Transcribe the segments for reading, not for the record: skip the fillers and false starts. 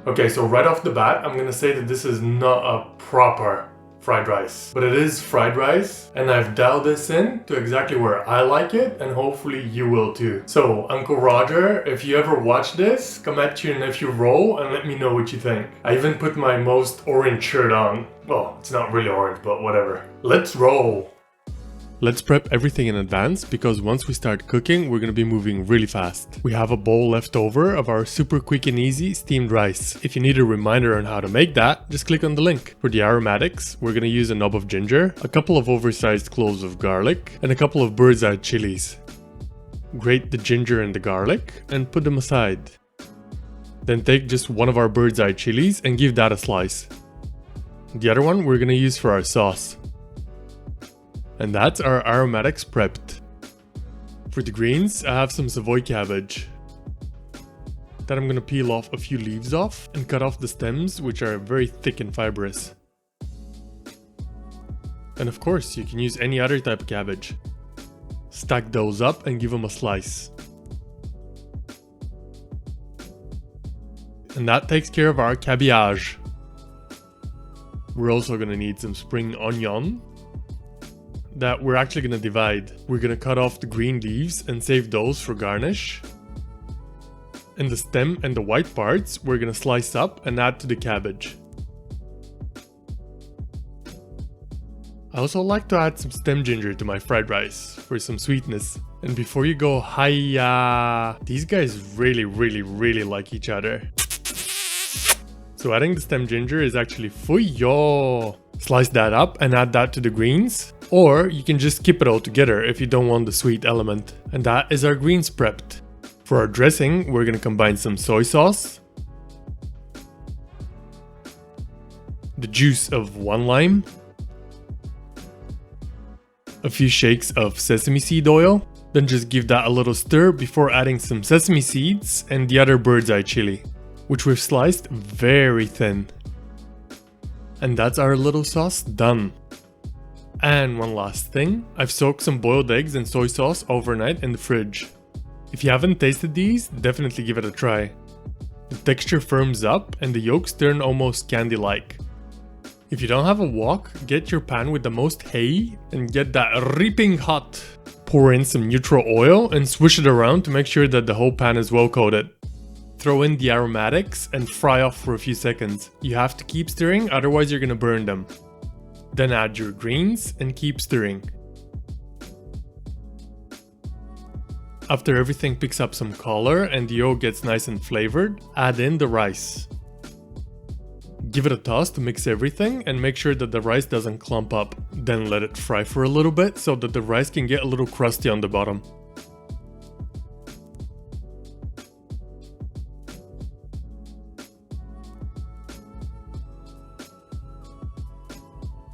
Okay, so right off the bat, I'm gonna say that this is not a proper fried rice, but it is fried rice, and I've dialed this in to exactly where I like it, and hopefully you will too. So Uncle Roger, if you ever watch this, come at you in FUIYOH and let me know what you think. I even put my most orange shirt on. Well, it's not really orange, but whatever. Let's roll! Let's prep everything in advance, because once we start cooking, we're going to be moving really fast. We have a bowl left over of our super quick and easy steamed rice. If you need a reminder on how to make that, just click on the link. For the aromatics, we're going to use a knob of ginger, a couple of oversized cloves of garlic, and a couple of Birdseye chilies. Grate the ginger and the garlic, and put them aside. Then take just one of our Birdseye chilies and give that a slice. The other one we're going to use for our sauce. And that's our aromatics prepped. For the greens, I have some Savoy cabbage. Then I'm gonna peel off a few leaves off and cut off the stems, which are very thick and fibrous. And of course, you can use any other type of cabbage. Stack those up and give them a slice. And that takes care of our cabbage. We're also gonna need some spring onion that we're actually gonna divide. We're gonna cut off the green leaves and save those for garnish. And the stem and the white parts we're gonna slice up and add to the cabbage. I also like to add some stem ginger to my fried rice for some sweetness. And before you go, hiya! These guys really like each other. So adding the stem ginger is actually FUIYOH! Slice that up and add that to the greens. Or you can just skip it all together if you don't want the sweet element. And that is our greens prepped. For our dressing, we're gonna combine some soy sauce, the juice of 1 lime, a few shakes of sesame seed oil, then just give that a little stir before adding some sesame seeds and the other Birdseye chili, which we've sliced very thin. And that's our little sauce done. And one last thing, I've soaked some boiled eggs and soy sauce overnight in the fridge. If you haven't tasted these, definitely give it a try. The texture firms up and the yolks turn almost candy-like. If you don't have a wok, get your pan with the most hay and get that reaping hot. Pour in some neutral oil and swish it around to make sure that the whole pan is well coated. Throw in the aromatics and fry off for a few seconds. You have to keep stirring, otherwise you're gonna burn them. Then add your greens and keep stirring. After everything picks up some color and the yolk gets nice and flavored, add in the rice. Give it a toss to mix everything and make sure that the rice doesn't clump up. Then let it fry for a little bit so that the rice can get a little crusty on the bottom.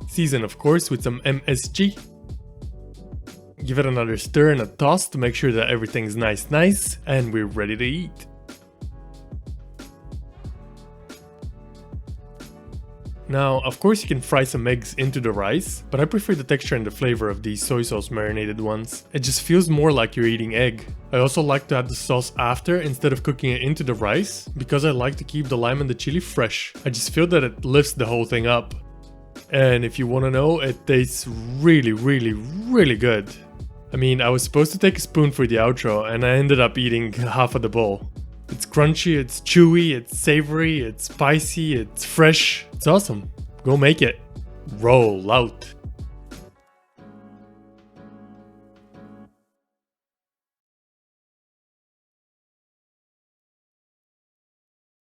Season of course with some MSG. Give it another stir and a toss to make sure that everything's nice, and we're ready to eat. Now, of course you can fry some eggs into the rice, but I prefer the texture and the flavor of these soy sauce marinated ones. It just feels more like you're eating egg. I also like to add the sauce after instead of cooking it into the rice, because I like to keep the lime and the chili fresh. I just feel that it lifts the whole thing up. And if you want to know, it tastes really good. I mean, I was supposed to take a spoon for the outro and I ended up eating half of the bowl. It's crunchy, it's chewy, it's savory, it's spicy, it's fresh. It's awesome. Go make it. Roll out.